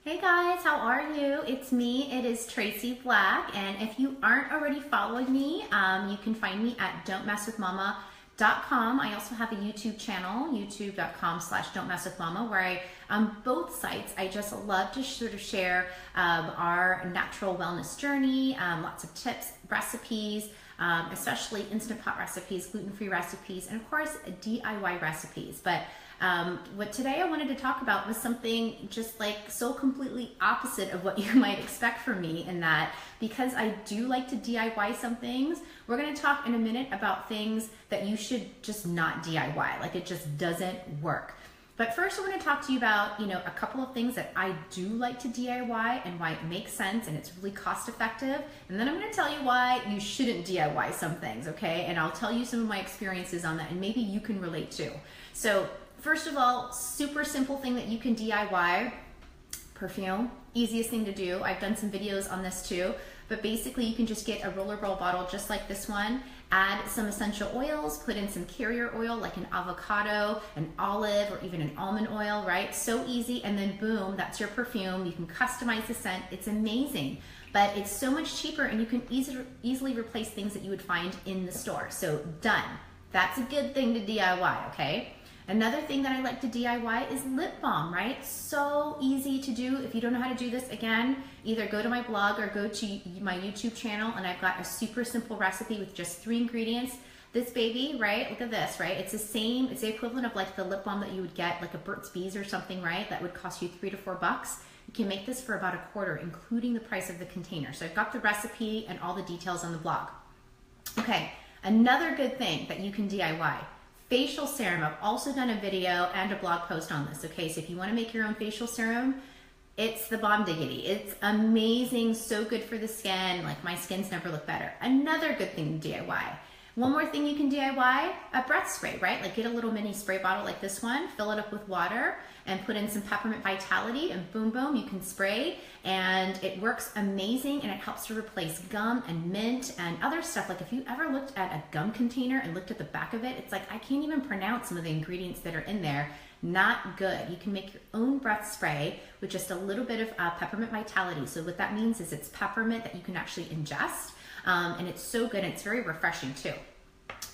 Hey guys, how are you? It's me, it is Tracy Black, and if you aren't already following me, you can find me at don'tmesswithmama.com. I also have a YouTube channel, youtube.com/don'tmesswithmama, where on both sites, I just love to sort of share our natural wellness journey, lots of tips, recipes, especially Instant Pot recipes, gluten-free recipes, and of course, DIY recipes. But what today I wanted to talk about was something just like so completely opposite of what you might expect from me, in that because I do like to DIY some things, we're going to talk in a minute about things that you should just not DIY, like it just doesn't work. But first I want to talk to you about, a couple of things that I do like to DIY and why it makes sense and it's really cost effective. And then I'm going to tell you why you shouldn't DIY some things, okay? And I'll tell you some of my experiences on that and maybe you can relate too. So first of all, super simple thing that you can DIY, perfume, easiest thing to do. I've done some videos on this too, but basically you can just get a rollerball bottle just like this one, add some essential oils, put in some carrier oil like an avocado, an olive, or even an almond oil, right? So easy, and then boom, that's your perfume. You can customize the scent. It's amazing, but it's so much cheaper and you can easily replace things that you would find in the store. So done. That's a good thing to DIY, okay? Another thing that I like to DIY is lip balm, right? So easy to do. If you don't know how to do this, again, either go to my blog or go to my YouTube channel, and I've got a super simple recipe with just 3 ingredients. This baby, right? Look at this, right? It's the same, it's the equivalent of like the lip balm that you would get like a Burt's Bees or something, right? That would cost you $3 to $4. You can make this for about $1/4, including the price of the container. So I've got the recipe and all the details on the blog. Okay, another good thing that you can DIY. Facial serum. I've also done a video and a blog post on this, okay? So if you want to make your own facial serum, it's the bomb diggity. It's amazing, so good for the skin. Like, my skin's never looked better. Another good thing to DIY. One more thing you can DIY, a breath spray, right? Like, get a little mini spray bottle like this one, fill it up with water, and put in some peppermint vitality, and boom, boom, you can spray, and it works amazing, and it helps to replace gum and mint and other stuff. Like, if you ever looked at a gum container and looked at the back of it, it's like, I can't even pronounce some of the ingredients that are in there. Not good. You can make your own breath spray with just a little bit of peppermint vitality. So what that means is it's peppermint that you can actually ingest, and it's so good, and it's very refreshing too.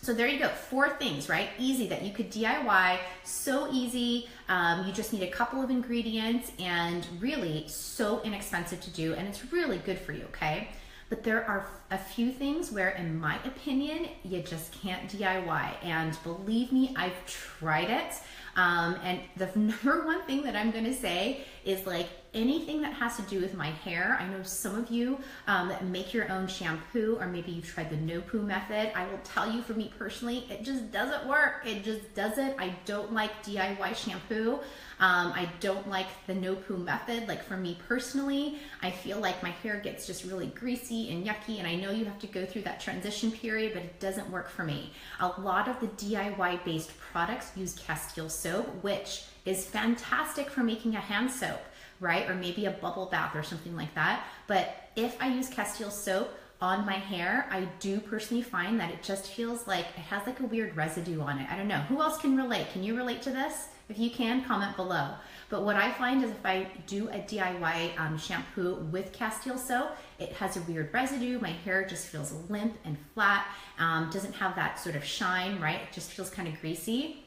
So there you go, 4 things, right? Easy that you could DIY, so easy. You just need a couple of ingredients and really so inexpensive to do, and it's really good for you, okay? But there are a few things where, in my opinion, you just can't DIY. And believe me, I've tried it. And the number one thing that I'm gonna say is, like, anything that has to do with my hair. I know some of you that make your own shampoo, or maybe you've tried the no poo method. I will tell you, for me personally, it just doesn't work. It just doesn't. I don't like DIY shampoo. I don't like the no poo method. Like, for me personally, I feel like my hair gets just really greasy and yucky, and I know you have to go through that transition period, but it doesn't work for me. A lot of the DIY based products use Castile soap, which is fantastic for making a hand soap, right? Or maybe a bubble bath or something like that. But if I use Castile soap on my hair, I do personally find that it just feels like it has like a weird residue on it. I don't know. Who else can relate? Can you relate to this? If you can, comment below. But what I find is, if I do a DIY shampoo with Castile soap, it has a weird residue. My hair just feels limp and flat. Doesn't have that sort of shine, right? It just feels kind of greasy.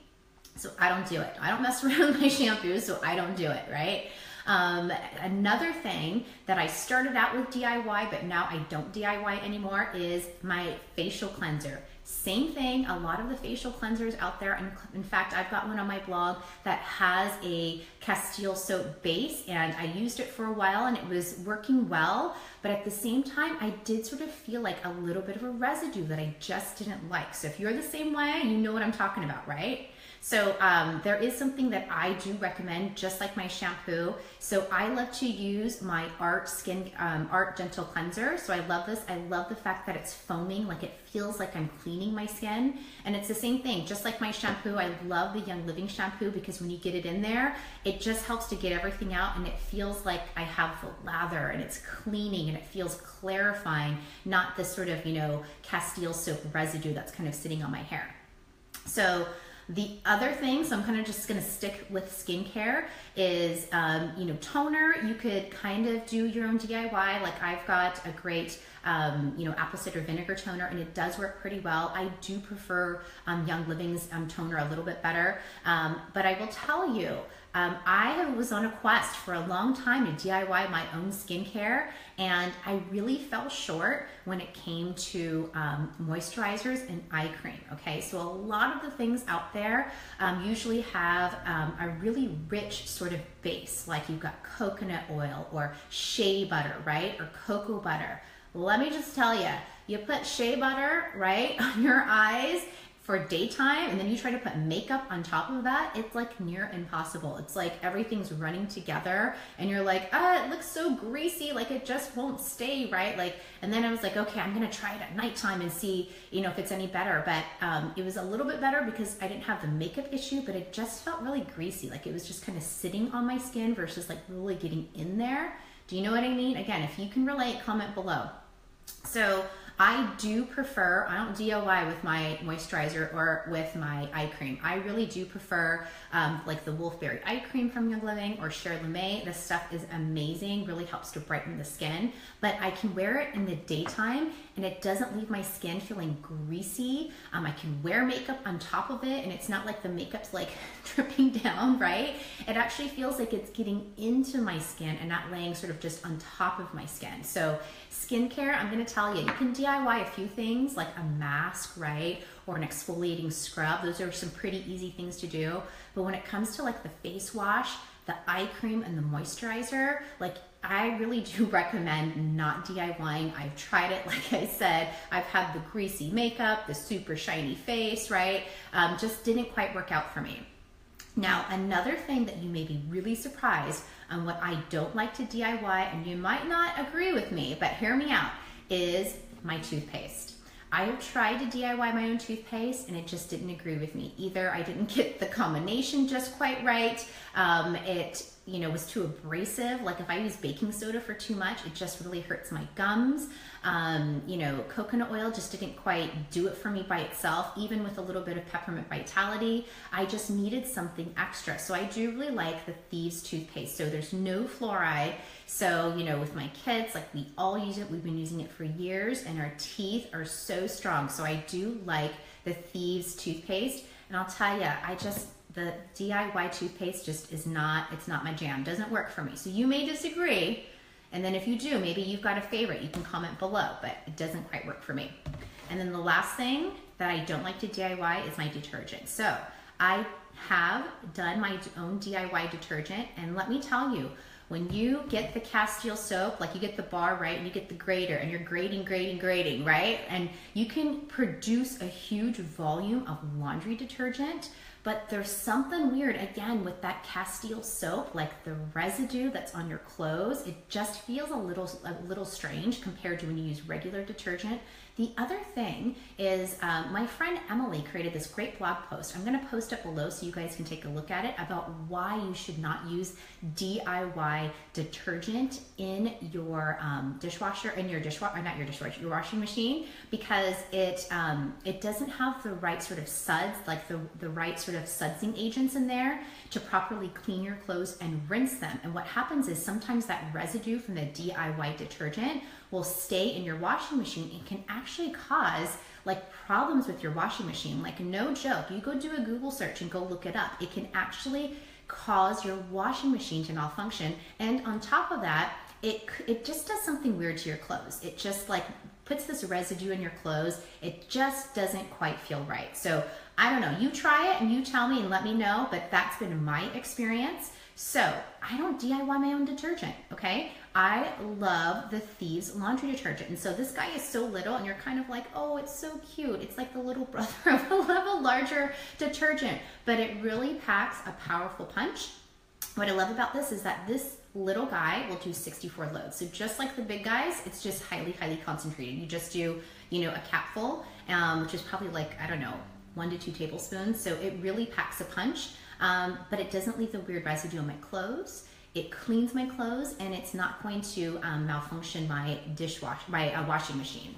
So I don't do it. I don't mess around with my shampoos, so I don't do it, right? Another thing that I started out with DIY, but now I don't DIY anymore, is my facial cleanser. Same thing, a lot of the facial cleansers out there, and in fact, I've got one on my blog that has a Castile soap base, and I used it for a while and it was working well, but at the same time, I did sort of feel like a little bit of a residue that I just didn't like. So if you're the same way, you know what I'm talking about, right? So there is something that I do recommend, just like my shampoo. So I love to use my Art Gentle Cleanser. So I love this. I love the fact that it's foaming, like it feels like I'm cleaning my skin. And it's the same thing, just like my shampoo. I love the Young Living shampoo because when you get it in there, it just helps to get everything out, and it feels like I have the lather, and it's cleaning, and it feels clarifying, not this sort of, Castile soap residue that's kind of sitting on my hair. So The other thing, so I'm kind of just going to stick with skincare, is toner. You could kind of do your own DIY. Like I've got a great apple cider vinegar toner, and it does work pretty well. I do prefer Young Living's toner a little bit better, but I will tell you, I was on a quest for a long time to DIY my own skincare, and I really fell short when it came to moisturizers and eye cream. Okay, so a lot of the things out there usually have a really rich sort of base, like you've got coconut oil or shea butter, right, or cocoa butter. Let me just tell you, you put shea butter, right, on your eyes for daytime, and then you try to put makeup on top of that, it's like near impossible. It's like everything's running together and you're like, it looks so greasy, like it just won't stay, right? Like, and then I was like, okay, I'm gonna try it at nighttime and see, if it's any better. But it was a little bit better because I didn't have the makeup issue, but it just felt really greasy. Like it was just kind of sitting on my skin versus like really getting in there. Do you know what I mean? Again, if you can relate, comment below. So I do prefer, I don't DIY with my moisturizer or with my eye cream. I really do prefer like the Wolfberry eye cream from Young Living or Cher LeMay. This stuff is amazing, really helps to brighten the skin, but I can wear it in the daytime and it doesn't leave my skin feeling greasy. I can wear makeup on top of it and it's not like the makeup's like dripping down, right? It actually feels like it's getting into my skin and not laying sort of just on top of my skin. So skincare, I'm gonna tell you, you can DIY a few things like a mask, right? Or an exfoliating scrub. Those are some pretty easy things to do. But when it comes to like the face wash, the eye cream, and the moisturizer, like I really do recommend not DIYing. I've tried it, like I said, I've had the greasy makeup, the super shiny face, right? Just didn't quite work out for me. Now, another thing that you may be really surprised on what I don't like to DIY, and you might not agree with me, but hear me out, is my toothpaste. I have tried to DIY my own toothpaste and it just didn't agree with me. Either I didn't get the combination just quite right, it was too abrasive. Like if I use baking soda for too much, it just really hurts my gums. Coconut oil just didn't quite do it for me by itself. Even with a little bit of peppermint vitality, I just needed something extra. So I do really like the Thieves toothpaste. So there's no fluoride. So, with my kids, like we all use it. We've been using it for years and our teeth are so strong. So I do like the Thieves toothpaste. And I'll tell you, the DIY toothpaste just it's not my jam. Doesn't work for me. So you may disagree. And then if you do, maybe you've got a favorite, you can comment below, but it doesn't quite work for me. And then the last thing that I don't like to DIY is my detergent. So I have done my own DIY detergent, and let me tell you, when you get the Castile soap, like you get the bar, right, and you get the grater and you're grating, right? And you can produce a huge volume of laundry detergent, but there's something weird, again, with that Castile soap, like the residue that's on your clothes, it just feels a little strange compared to when you use regular detergent. The other thing is my friend Emily created this great blog post. I'm gonna post it below so you guys can take a look at it about why you should not use DIY detergent in your dishwasher, your washing machine, because it doesn't have the right sort of suds, like the right sort of sudsing agents in there to properly clean your clothes and rinse them. And what happens is sometimes that residue from the DIY detergent will stay in your washing machine and can actually cause like problems with your washing machine. Like no joke, you go do a Google search and go look it up. It can actually cause your washing machine to malfunction. And on top of that, it just does something weird to your clothes. It just like puts this residue in your clothes. It just doesn't quite feel right. So I don't know, you try it and you tell me and let me know, but that's been my experience. So I don't DIY my own detergent, okay? I love the Thieves laundry detergent. And so this guy is so little and you're kind of like, oh, it's so cute. It's like the little brother of a larger detergent, but it really packs a powerful punch. What I love about this is that this little guy will do 64 loads. So just like the big guys, it's just highly, highly concentrated. You just do, a capful, which is probably like, I don't know, 1 to 2 tablespoons. So it really packs a punch, but it doesn't leave the weird residue on my clothes. It cleans my clothes and it's not going to malfunction my washing machine.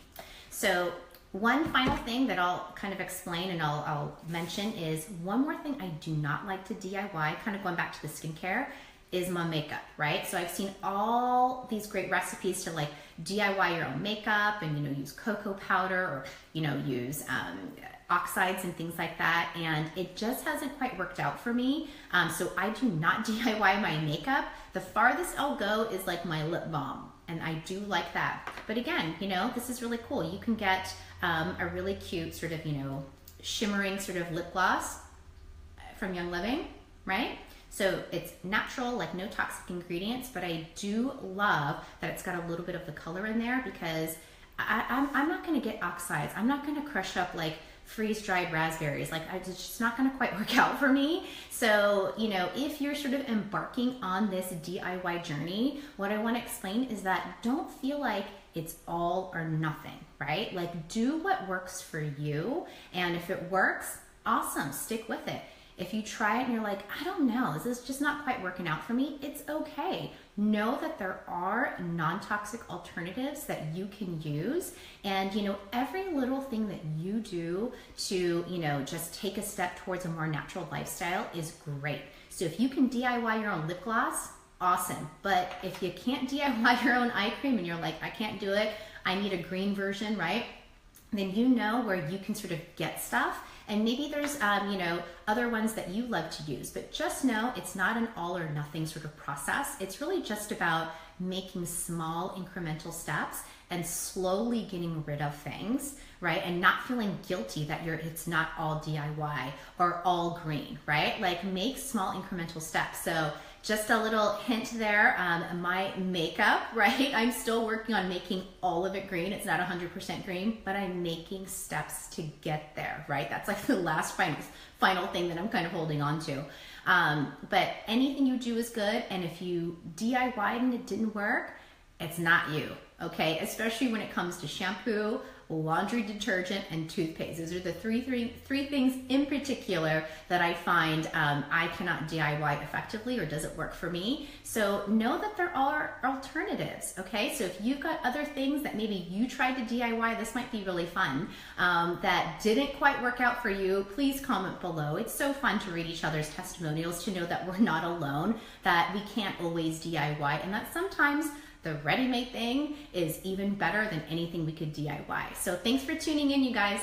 So One final thing that I'll kind of explain and I'll mention is one more thing I do not like to DIY, kind of going back to the skincare, is my makeup, right? So I've seen all these great recipes to like DIY your own makeup and, use cocoa powder or, use oxides and things like that. And it just hasn't quite worked out for me. So I do not DIY my makeup. The farthest I'll go is like my lip balm. And I do like that. But again, this is really cool. You can get a really cute sort of, shimmering sort of lip gloss from Young Living, right? So it's natural, like no toxic ingredients, but I do love that it's got a little bit of the color in there because I'm not gonna get oxides. I'm not gonna crush up like freeze-dried raspberries. Like it's just not gonna quite work out for me. So, if you're sort of embarking on this DIY journey, what I wanna explain is that don't feel like it's all or nothing, right? Like do what works for you. And if it works, awesome, stick with it. If you try it and you're like, I don't know, this is just not quite working out for me, it's okay. Know that there are non-toxic alternatives that you can use. And, every little thing that you do to, just take a step towards a more natural lifestyle is great. So if you can DIY your own lip gloss, awesome. But if you can't DIY your own eye cream and you're like, I can't do it, I need a green version, right? Then where you can sort of get stuff. And maybe there's, other ones that you love to use, but just know it's not an all or nothing sort of process. It's really just about making small incremental steps and slowly getting rid of things, right? And not feeling guilty that it's not all DIY or all green, right? Like make small incremental steps. So just a little hint there, my makeup, right? I'm still working on making all of it green. It's not 100% green, but I'm making steps to get there, right? That's like the last final thing that I'm kind of holding on to. But anything you do is good. And if you DIY'd and it didn't work, it's not you, okay? Especially when it comes to shampoo, laundry detergent, and toothpaste. Those are the three things in particular that I find I cannot DIY effectively or doesn't work for me. So know that there are alternatives, okay? So if you've got other things that maybe you tried to DIY, this might be really fun, that didn't quite work out for you, please comment below. It's so fun to read each other's testimonials, to know that we're not alone, that we can't always DIY, and that sometimes the ready-made thing is even better than anything we could DIY. So thanks for tuning in, you guys.